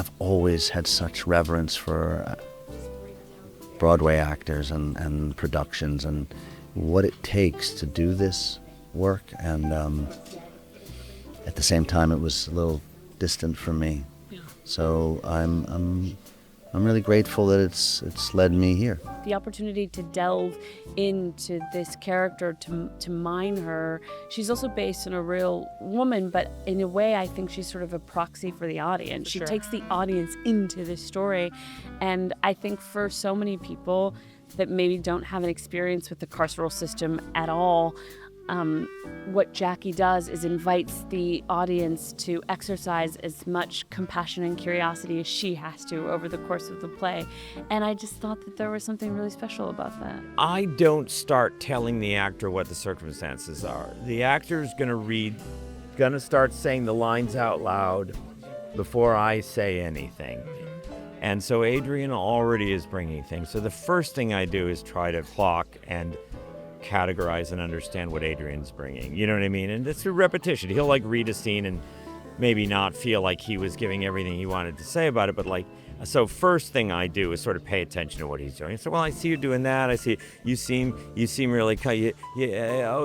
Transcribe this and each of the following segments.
I've always had such reverence for Broadway actors and productions and what it takes to do this work, and at the same time it was a little distant for me. Yeah. So I'm really grateful that it's led me here. The opportunity to delve into this character, to mine her. She's also based on a real woman, but in a way I think she's sort of a proxy for the audience. She takes the audience into this story, and I think for so many people that maybe don't have an experience with the carceral system at all, what Jackie does is invites the audience to exercise as much compassion and curiosity as she has to over the course of the play. And I just thought that there was something really special about that. I don't start telling the actor what the circumstances are. The actor's gonna start saying the lines out loud before I say anything. And so Adrien already is bringing things. So the first thing I do is try to clock and categorize and understand what Adrien's bringing. You know what I mean? And it's through repetition. He'll read a scene and maybe not feel like he was giving everything he wanted to say about it, but so first thing I do is sort of pay attention to what he's doing. So, well, I see you doing that. I see you seem really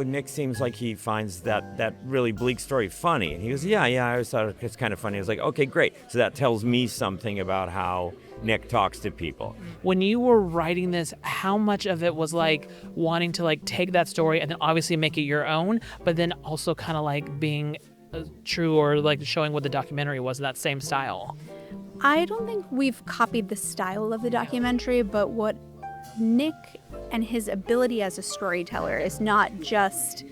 Nick seems like he finds that really bleak story funny. And he goes, yeah, I always thought it's kind of funny. I was like, okay, great. So that tells me something about how Nick talks to people. When you were writing this, how much of it was wanting to take that story and then obviously make it your own, but then also kind of being true or showing what the documentary was in that same style? I don't think we've copied the style of the documentary, but what Nick and his ability as a storyteller is not just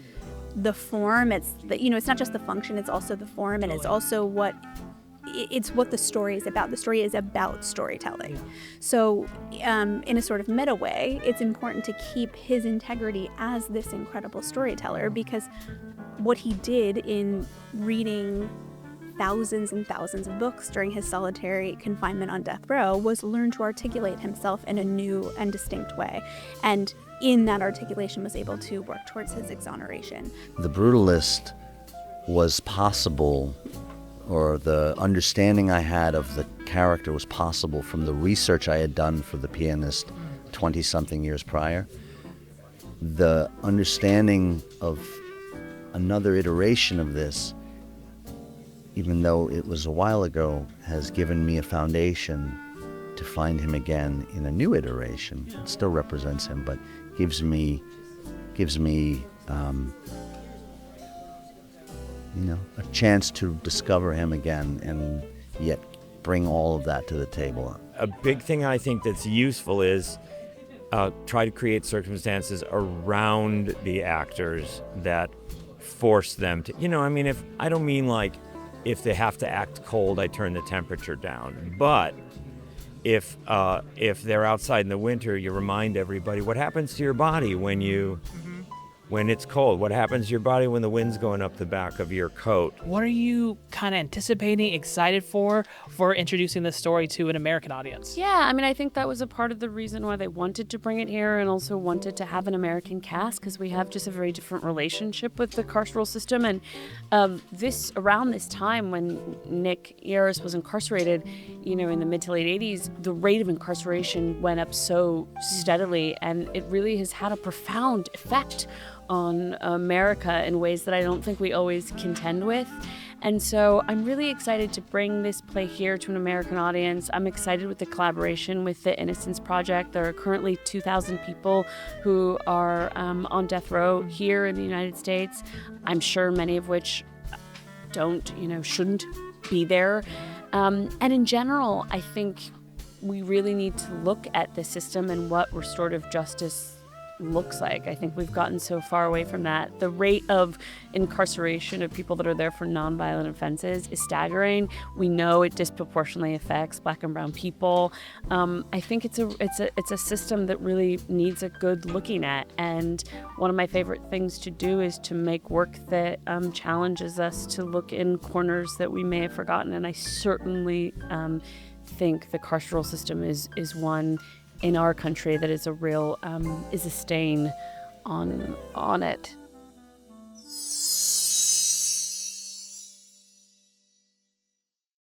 the form, it's not just the function, it's also the form, and it's also what the story is about. The story is about storytelling. Yeah. So in a sort of meta way, it's important to keep his integrity as this incredible storyteller, because what he did in reading thousands and thousands of books during his solitary confinement on death row was learn to articulate himself in a new and distinct way. And in that articulation was able to work towards his exoneration. The Brutalist was possible, or the understanding I had of the character was possible from the research I had done for The Pianist 20-something years prior. The understanding of another iteration of this, even though it was a while ago, has given me a foundation to find him again in a new iteration. It still represents him, but gives me a chance to discover him again and yet bring all of that to the table. A big thing I think that's useful is try to create circumstances around the actors that force them to, if I don't mean if they have to act cold, I turn the temperature down. But if they're outside in the winter, you remind everybody what happens to your body when it's cold. What happens to your body when the wind's going up the back of your coat? What are you kind of anticipating, excited for introducing this story to an American audience? Yeah, I think that was a part of the reason why they wanted to bring it here and also wanted to have an American cast, because we have just a very different relationship with the carceral system. And around this time when Nick Yarris was incarcerated, in the mid to late 80s, the rate of incarceration went up so steadily, and it really has had a profound effect on America in ways that I don't think we always contend with. And so I'm really excited to bring this play here to an American audience. I'm excited with the collaboration with the Innocence Project. There are currently 2,000 people who are on death row here in the United States. I'm sure many of which shouldn't be there. And in general, I think we really need to look at the system and what restorative justice looks like. I think we've gotten so far away from that. The rate of incarceration of people that are there for nonviolent offenses is staggering. We know it disproportionately affects Black and brown people. I think it's a system that really needs a good looking at. And one of my favorite things to do is to make work that challenges us to look in corners that we may have forgotten. And I certainly think the carceral system is one in our country that is a real is a stain on it.